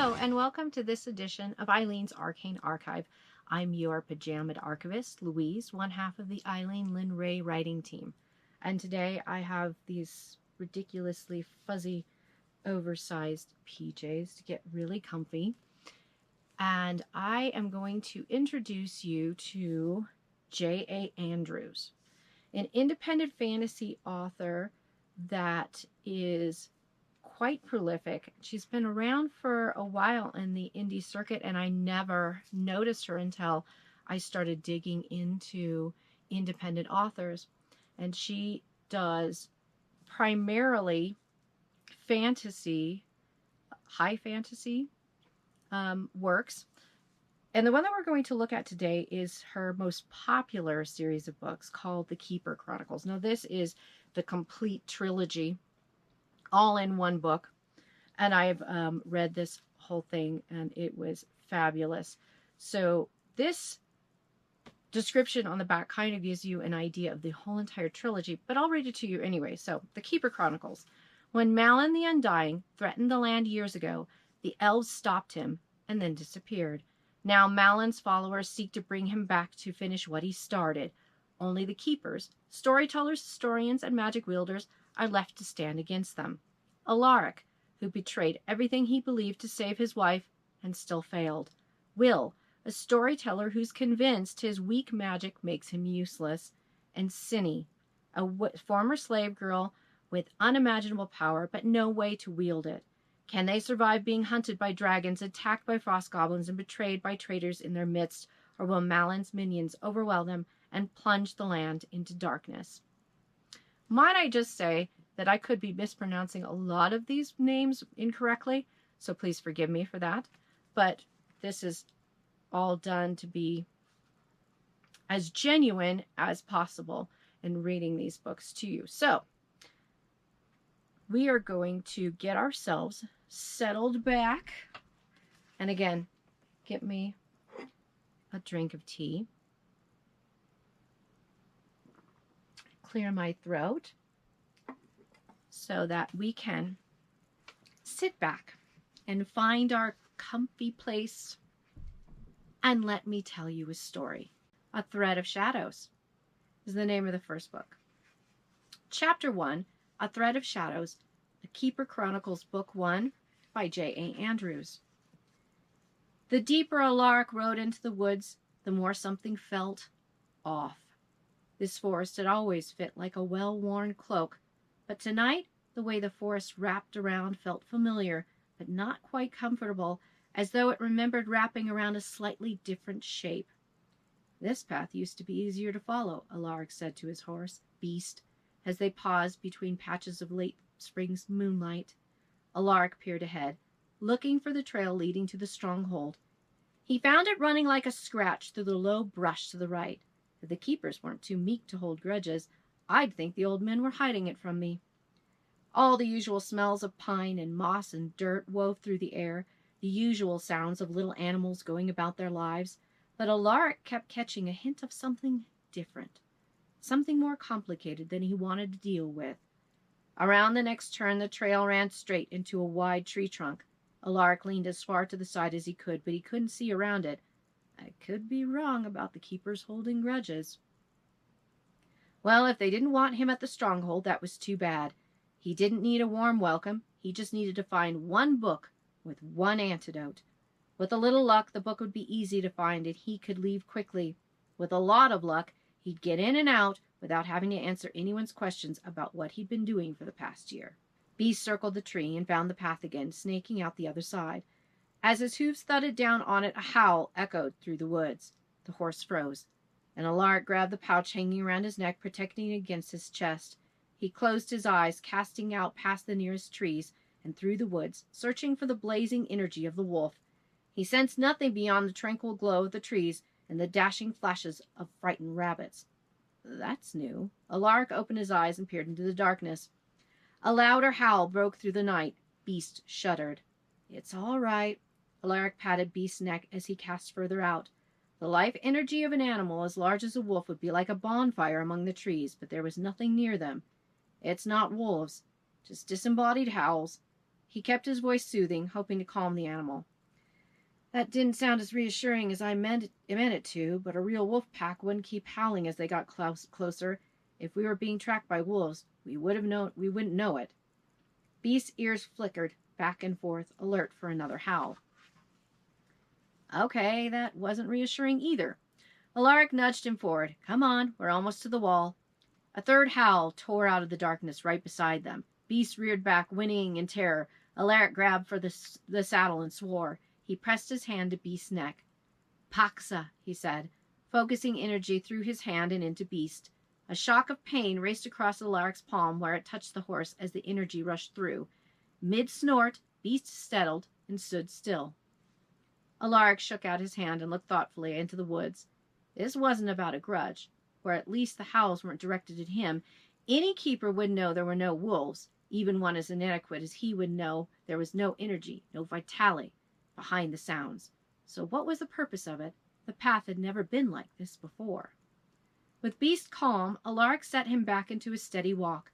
Hello, and welcome to this edition of Aileen's Arcane Archive. I'm your pajamaed archivist, Louise, one half of the Ailene Lynn Ray writing team. And today I have these ridiculously fuzzy, oversized PJs to get really comfy. And I am going to introduce you to J.A. Andrews, an independent fantasy author that is quite prolific. She's been around for a while in the indie circuit, and I never noticed her until I started digging into independent authors. And she does primarily fantasy, high fantasy works. And the one that we're going to look at today is her most popular series of books called the Keeper Chronicles. Now, this is the complete trilogy, all in one book. And I've read this whole thing, and it was fabulous. So this description on the back kind of gives you an idea of the whole entire trilogy, but I'll read it to you anyway. So, the Keeper Chronicles. When Malin the Undying threatened the land years ago, the elves stopped him and then disappeared. Now Malin's followers seek to bring him back to finish what he started. Only the keepers, storytellers, historians, and magic wielders are left to stand against them. Alaric, who betrayed everything he believed to save his wife and still failed. Will, a storyteller who's convinced his weak magic makes him useless. And Cinny, a former slave girl with unimaginable power but no way to wield it. Can they survive being hunted by dragons, attacked by frost goblins, and betrayed by traitors in their midst, or will Malin's minions overwhelm them and plunge the land into darkness? Might I just say that I could be mispronouncing a lot of these names incorrectly, so please forgive me for that. But this is all done to be as genuine as possible in reading these books to you. So we are going to get ourselves settled back. And again, get me a drink of tea. Clear my throat so that we can sit back and find our comfy place, and let me tell you a story. A Thread of Shadows is the name of the first book. Chapter 1, A Thread of Shadows, The Keeper Chronicles, Book 1 by J.A. Andrews. The deeper Alaric rode into the woods, the more something felt off. This forest had always fit like a well-worn cloak, but tonight the way the forest wrapped around felt familiar, but not quite comfortable, as though it remembered wrapping around a slightly different shape. This path used to be easier to follow, Alaric said to his horse, Beast, as they paused between patches of late spring's moonlight. Alaric peered ahead, looking for the trail leading to the stronghold. He found it running like a scratch through the low brush to the right. If the keepers weren't too meek to hold grudges, I'd think the old men were hiding it from me. All the usual smells of pine and moss and dirt wove through the air, the usual sounds of little animals going about their lives, but Alaric kept catching a hint of something different, something more complicated than he wanted to deal with. Around the next turn, the trail ran straight into a wide tree trunk. Alaric leaned as far to the side as he could, but he couldn't see around it. I could be wrong about the keepers holding grudges. Well, if they didn't want him at the stronghold, that was too bad. He didn't need a warm welcome. He just needed to find one book with one antidote. With a little luck, the book would be easy to find, and he could leave quickly. With a lot of luck, he'd get in and out without having to answer anyone's questions about what he'd been doing for the past year. Beast circled the tree and found the path again, snaking out the other side. As his hooves thudded down on it, a howl echoed through the woods. The horse froze, and Alaric grabbed the pouch hanging around his neck, protecting it against his chest. He closed his eyes, casting out past the nearest trees and through the woods, searching for the blazing energy of the wolf. He sensed nothing beyond the tranquil glow of the trees and the dashing flashes of frightened rabbits. That's new. Alaric opened his eyes and peered into the darkness. A louder howl broke through the night. Beast shuddered. It's all right. Alaric patted Beast's neck as he cast further out. The life energy of an animal as large as a wolf would be like a bonfire among the trees, but there was nothing near them. It's not wolves, just disembodied howls. He kept his voice soothing, hoping to calm the animal. That didn't sound as reassuring as I meant it to, but a real wolf pack wouldn't keep howling as they got closer. If we were being tracked by wolves, we wouldn't know it. Beast's ears flickered back and forth, alert for another howl. Okay, that wasn't reassuring either. Alaric nudged him forward. Come on, we're almost to the wall. A third howl tore out of the darkness right beside them. Beast reared back, whinnying in terror. Alaric grabbed for the saddle and swore. He pressed his hand to Beast's neck. Paxa, he said, focusing energy through his hand and into Beast. A shock of pain raced across Alaric's palm where it touched the horse as the energy rushed through. Mid-snort, Beast settled and stood still. Alaric shook out his hand and looked thoughtfully into the woods. This wasn't about a grudge, or at least the howls weren't directed at him. Any keeper would know there were no wolves. Even one as inadequate as he would know there was no energy, no vitality behind the sounds. So what was the purpose of it? The path had never been like this before. With Beast calm, Alaric set him back into a steady walk.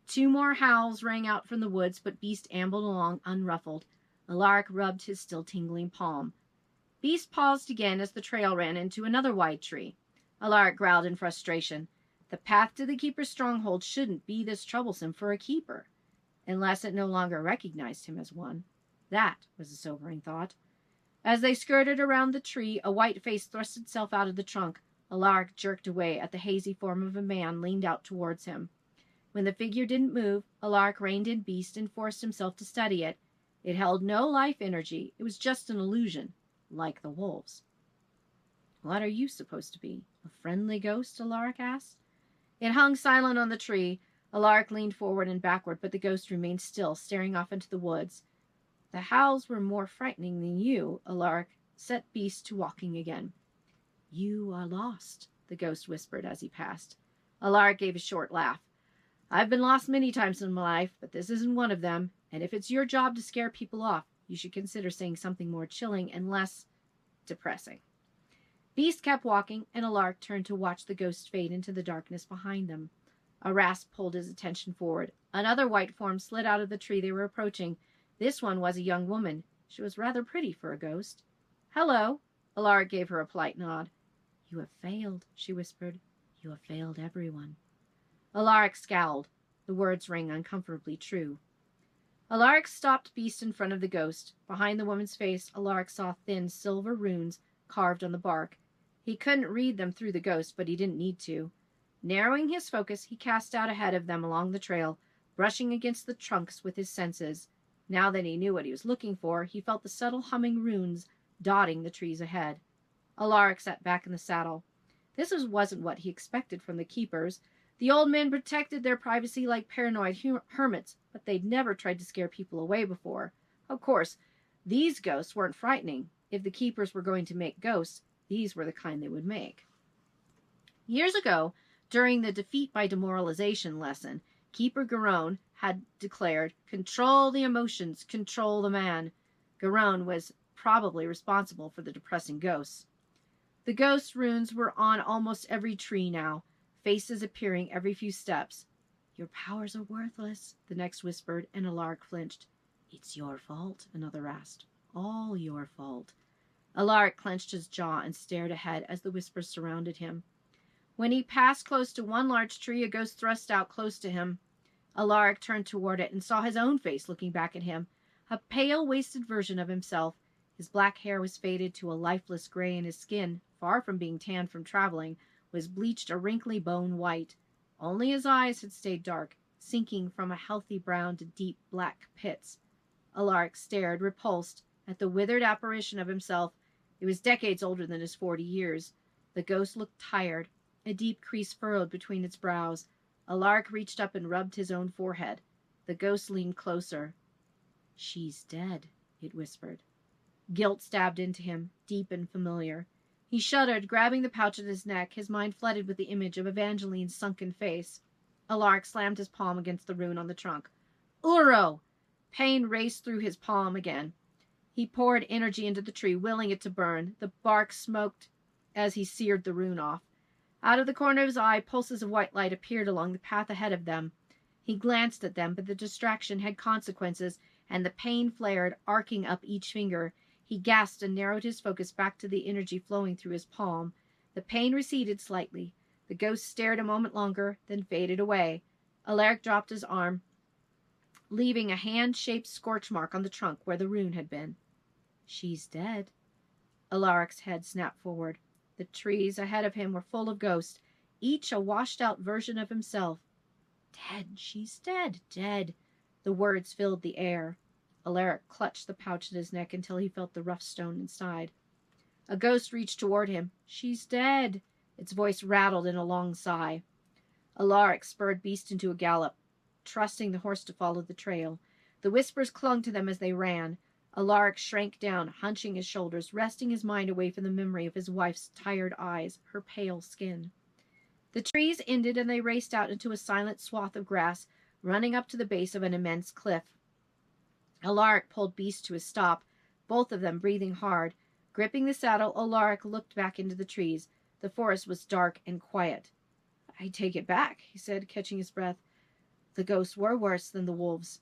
2 more howls rang out from the woods, but Beast ambled along unruffled. Alaric rubbed his still tingling palm. Beast paused again as the trail ran into another wide tree. Alaric growled in frustration. The path to the keeper's stronghold shouldn't be this troublesome for a keeper, unless it no longer recognized him as one. That was a sobering thought. As they skirted around the tree, a white face thrust itself out of the trunk. Alaric jerked away at the hazy form of a man leaned out towards him. When the figure didn't move, Alaric reined in Beast and forced himself to study it. It held no life energy. It was just an illusion, like the wolves. What are you supposed to be? A friendly ghost? Alaric asked. It hung silent on the tree. Alaric leaned forward and backward, but the ghost remained still, staring off into the woods. The howls were more frightening than you. Alaric set Beast to walking again. You are lost, the ghost whispered as he passed. Alaric gave a short laugh. I've been lost many times in my life, but this isn't one of them, and if it's your job to scare people off, you should consider saying something more chilling and less depressing. Beast kept walking, and Alaric turned to watch the ghost fade into the darkness behind them. A rasp pulled his attention forward. Another white form slid out of the tree they were approaching. This one was a young woman. She was rather pretty for a ghost. Hello. Alaric gave her a polite nod. You have failed, she whispered. You have failed everyone. Alaric scowled. The words rang uncomfortably true. Alaric stopped Beast in front of the ghost. Behind the woman's face, Alaric saw thin silver runes carved on the bark. He couldn't read them through the ghost, but he didn't need to. Narrowing his focus, he cast out ahead of them along the trail, brushing against the trunks with his senses. Now that he knew what he was looking for, he felt the subtle humming runes dotting the trees ahead. Alaric sat back in the saddle. This wasn't what he expected from the keepers. The old men protected their privacy like paranoid hermits, but they'd never tried to scare people away before. Of course, these ghosts weren't frightening. If the keepers were going to make ghosts, these were the kind they would make. Years ago, during the defeat by demoralization lesson, Keeper Garone had declared, "Control the emotions, control the man." Garone was probably responsible for the depressing ghosts. The ghost runes were on almost every tree now, faces appearing every few steps. Your powers are worthless, the next whispered, and Alaric flinched. It's your fault, another asked. All your fault. Alaric clenched his jaw and stared ahead as the whispers surrounded him. When he passed close to one large tree, a ghost thrust out close to him. Alaric turned toward it and saw his own face looking back at him, a pale, wasted version of himself. His black hair was faded to a lifeless gray, and his skin, far from being tanned from traveling, was bleached a wrinkly bone white. Only his eyes had stayed dark, sinking from a healthy brown to deep black pits. Alaric stared, repulsed, at the withered apparition of himself. It was decades older than his 40 years. The ghost looked tired, a deep crease furrowed between its brows. Alaric reached up and rubbed his own forehead. The ghost leaned closer. She's dead, it whispered. Guilt stabbed into him, deep and familiar. He shuddered, grabbing the pouch at his neck, his mind flooded with the image of Evangeline's sunken face. Alaric slammed his palm against the rune on the trunk. Uro! Pain raced through his palm again. He poured energy into the tree, willing it to burn. The bark smoked as he seared the rune off. Out of the corner of his eye, pulses of white light appeared along the path ahead of them. He glanced at them, but the distraction had consequences, and the pain flared, arcing up each finger. He gasped and narrowed his focus back to the energy flowing through his palm. The pain receded slightly. The ghost stared a moment longer, then faded away. Alaric dropped his arm, leaving a hand-shaped scorch mark on the trunk where the rune had been. She's dead. Alaric's head snapped forward. The trees ahead of him were full of ghosts, each a washed-out version of himself. Dead, she's dead, dead. The words filled the air. Alaric clutched the pouch at his neck until he felt the rough stone inside. A ghost reached toward him. She's dead. Its voice rattled in a long sigh. Alaric spurred Beast into a gallop, trusting the horse to follow the trail. The whispers clung to them as they ran. Alaric shrank down, hunching his shoulders, resting his mind away from the memory of his wife's tired eyes, her pale skin. The trees ended and they raced out into a silent swath of grass, running up to the base of an immense cliff. Alaric pulled Beast to a stop, both of them breathing hard. Gripping the saddle, Alaric looked back into the trees. The forest was dark and quiet. I take it back, he said, catching his breath. The ghosts were worse than the wolves.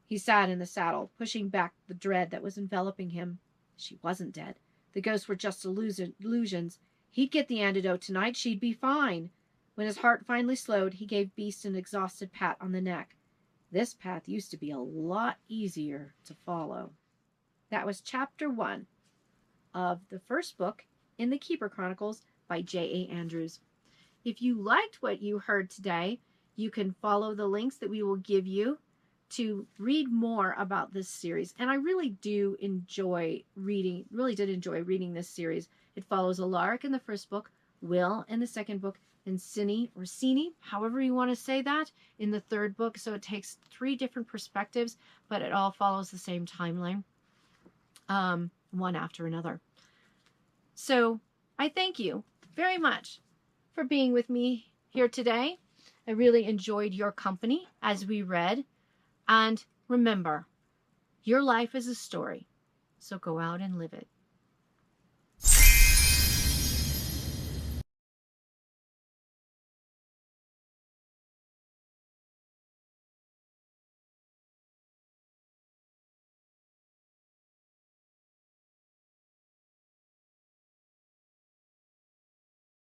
He sat in the saddle, pushing back the dread that was enveloping him. She wasn't dead. The ghosts were just illusions. He'd get the antidote tonight. She'd be fine. When his heart finally slowed, he gave Beast an exhausted pat on the neck. This path used to be a lot easier to follow. That was chapter 1 of the first book in the Keeper Chronicles by J.A. Andrews. If you liked what you heard today, you can follow the links that we will give you to read more about this series. And I really did enjoy reading this series. It follows Alaric in the first book, Will in the second book, and Cini, or Cini, however you want to say that, in the third book. So it takes 3 different perspectives, but it all follows the same timeline, one after another. So I thank you very much for being with me here today. I really enjoyed your company as we read. And remember, your life is a story, so go out and live it.